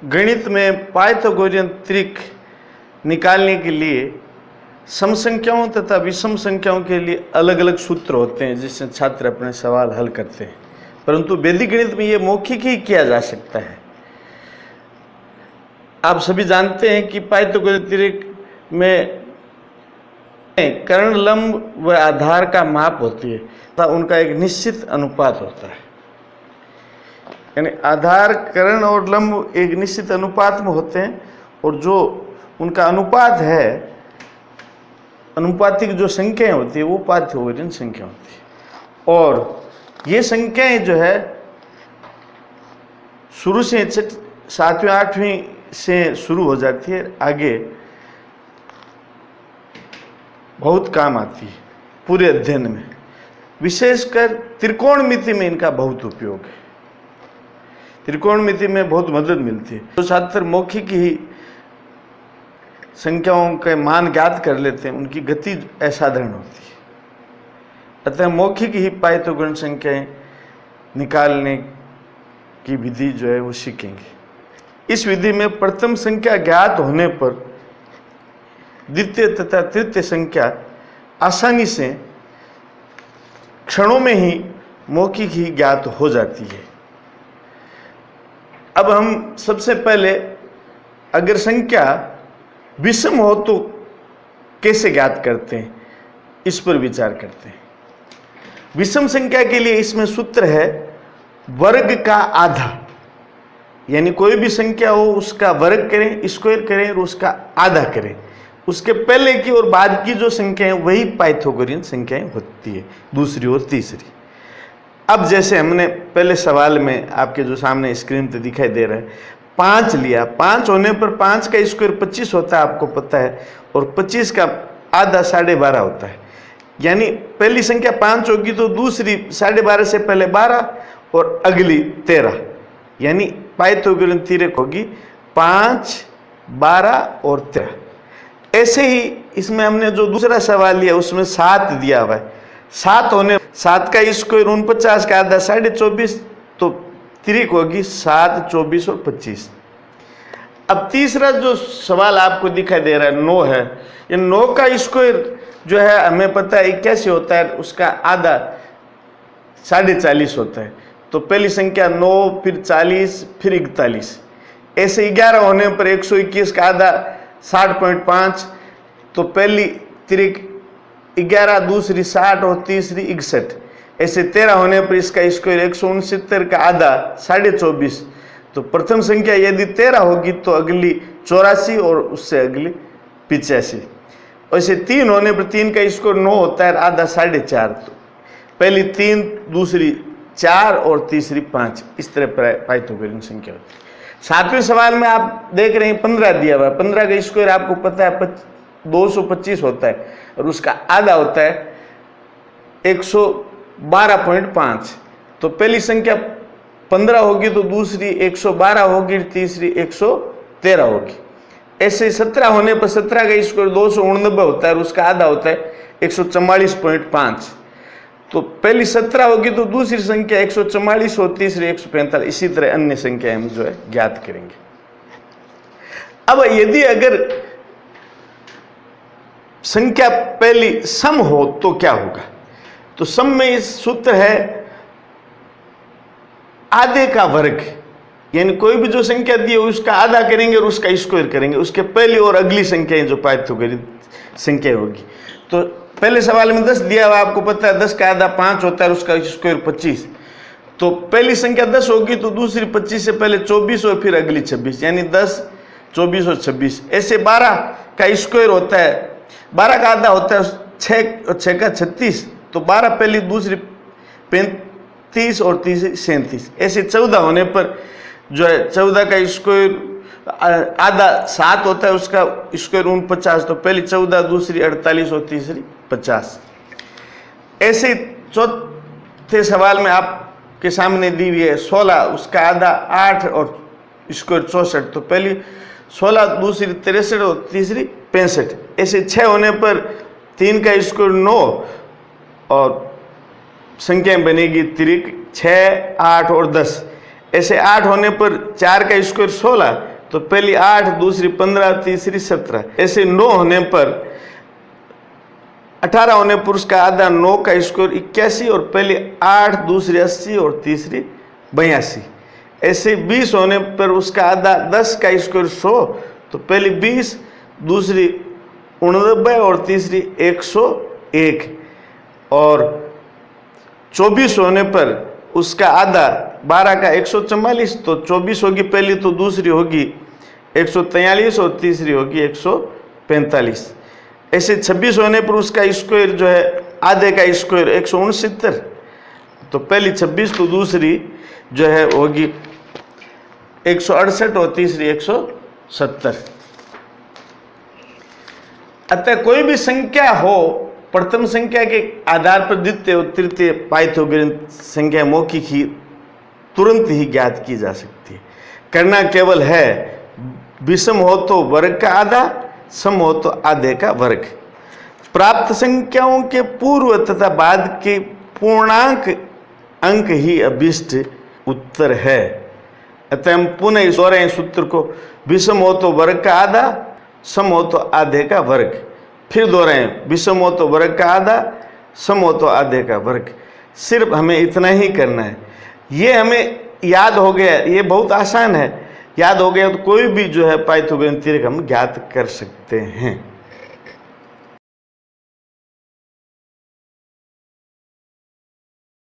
गणित में पाइथागोरियन त्रिक निकालने के लिए सम संख्याओं तथा विषम संख्याओं के लिए अलग अलग सूत्र होते हैं जिससे छात्र अपने सवाल हल करते हैं, परंतु वैदिक गणित में ये मौखिक ही किया जा सकता है। आप सभी जानते हैं कि पाइथागोरियन त्रिक में कर्ण, लंब व आधार का माप होती है तथा उनका एक निश्चित अनुपात होता है। यानी आधार, कर्ण और लंब एक निश्चित अनुपात में होते हैं और जो उनका अनुपात है, अनुपातिक जो संख्याएं होती है वो पाइथागोरियन संख्या होती है। और ये संख्याएं जो है शुरू से 7वीं 8वीं से शुरू हो जाती है, आगे बहुत काम आती है पूरे अध्ययन में। विशेषकर त्रिकोणमिति में इनका बहुत उपयोग है। त्रिकोणमिति में बहुत मदद मिलती है। तो छात्र मौखिक ही संख्याओं के मान ज्ञात कर लेते हैं, उनकी गति असाधारण होती है। अतः मौखिक ही पाइथागोरियन संख्याएं निकालने की विधि जो है वो सीखेंगे। इस विधि में प्रथम संख्या ज्ञात होने पर द्वितीय तथा तृतीय संख्या आसानी से क्षणों में ही मौखिक ही ज्ञात हो जाती है। अब हम सबसे पहले अगर संख्या विषम हो तो कैसे ज्ञात करते हैं, इस पर विचार करते हैं। विषम संख्या के लिए इसमें सूत्र है वर्ग का आधा, यानी कोई भी संख्या हो उसका वर्ग करें, स्क्वायर करें और उसका आधा करें। उसके पहले की और बाद की जो संख्याएं वही पाइथागोरियन संख्याएं होती है, दूसरी और तीसरी। अब जैसे हमने पहले सवाल में आपके जो सामने स्क्रीन पे दिखाई दे रहा है, 5 लिया। 5 होने पर 5 का स्क्वायर 25 होता है, आपको पता है, और 25 का आधा 12.5 होता है। यानी पहली संख्या 5 होगी तो दूसरी 12.5 से पहले 12 और अगली 13, यानी पाइथागोरियन त्रिक होगी 5, 12 और 13। ऐसे ही इसमें हमने जो दूसरा सवाल लिया उसमें 7 दिया हुआ है। 7 होने 7 का स्क्वायर 49 का आधा 24.5, तो त्रिक होगी 7, 24 और 25। अब तीसरा जो सवाल आपको दिखाई दे रहा है 9 है। ये 9 का स्क्वायर जो है हमें पता है 81 होता है, उसका आधा 40.5 होता है। तो पहली संख्या 9, फिर 40, फिर 41। ऐसे 11 होने पर 121 का आधा 60.5, तो पहली त्रिक 11, दूसरी 60 और तीसरी 61। ऐसे 13 होने पर इसका स्क्वायर 169 का आधा 24.5, तो प्रथम संख्या यदि 13 होगी तो अगली 84 और उससे अगली 85। ऐसे 3 होने पर 3 का स्क्वायर 9 होता है, आधा 4.5, तो पहली 3, दूसरी 4 और तीसरी 5। इस तरह पाइथागोरियन संख्या होती है। 7वें सवाल में आप देख रहे हैं 15 दिया हुआ है। 15 का स्क्वायर आपको पता है 225 होता है और उसका आधा होता है 112.5। तो पहली संख्या 15 होगी तो दूसरी 112 होगी, तीसरी 113 होगी। ऐसे 17 होने पर 17 का स्क्वायर 289 होता है और उसका आधा होता है 144.5। तो पहली 17 होगी तो दूसरी संख्या 144 और तीसरी 145। इसी तरह अन्य संख्या हम जो है ज्ञात करेंगे। अब यदि अगर संख्या पहली सम हो तो क्या होगा, तो सम में इस सूत्र है आधे का वर्ग, यानी कोई भी जो संख्या दी है उसका आधा करेंगे और उसका स्क्वायर करेंगे, उसके पहली और अगली संख्याएं जो पाइथागोरियन संख्या होगी। तो पहले सवाल में 10 दिया हुआ, आपको पता है 10 का आधा 5 होता है और उसका स्क्वायर 25। तो पहली संख्या 10 होगी तो दूसरी 25 से पहले 24 और फिर अगली 26, यानी 10, 24 और 26। ऐसे 12 का स्क्वायर होता है, 12 का आधा होता है 6 और 6 का 36, तो 12 पहली, दूसरी 35 और तीसरी 37। ऐसे 14 होने पर जो है 14 का स्क्वायर आधा 7 होता है, उसका स्क्वायर 49, तो पहली 14, दूसरी 48 और तीसरी 50। ऐसे चौथे सवाल में आपके सामने दी हुई है 16, उसका आधा 8 और स्क्वायर 64, तो पहली 16, दूसरी 63 और तीसरी 65। ऐसे 6 होने पर 3 का स्क्वायर 9 और संख्या बनेगी त्रिक 6, 8 और 10। ऐसे 8 होने पर 4 का स्क्वायर 16, तो पहली 8, दूसरी 15, तीसरी 17। ऐसे 9 होने पर 18 होने पर उसका आधा 9 का स्क्वायर 81, और पहली 8, दूसरी 80 और तीसरी 82। ऐसे 20 होने पर उसका आधा 10 का स्क्वायर 100, तो पहली 20, दूसरी 89 और तीसरी 101। और 24 होने पर उसका आधा 12 का 144, तो 24 होगी पहली, तो दूसरी होगी 143 और तीसरी होगी 145। ऐसे 26 होने पर उसका स्क्वायर जो है आधे का स्क्वायर 169, तो पहली 26 तो दूसरी जो है होगी 168 और तीसरी 170। अतः कोई भी संख्या हो, प्रथम संख्या के आधार पर द्वितीय और तृतीय पाइथागोरियन संख्या मौखिक ही तुरंत ही ज्ञात की जा सकती है। करना केवल है विषम हो तो वर्ग का आधा, सम हो तो आधे का वर्ग। प्राप्त संख्याओं के पूर्व तथा बाद के पूर्णांक अंक ही अभीष्ट उत्तर है। अतः हम पुनः इस दोहराएं सूत्र को, विषम हो तो वर्ग का आधा, सम हो तो आधे का वर्ग। फिर दोहराएं, विषम हो तो वर्ग का आधा, सम हो तो आधे का वर्ग। सिर्फ हमें इतना ही करना है। ये हमें याद हो गया, ये बहुत आसान है, याद हो गया तो कोई भी जो है पाइथागोरियन थ्योरम हम ज्ञात कर सकते हैं।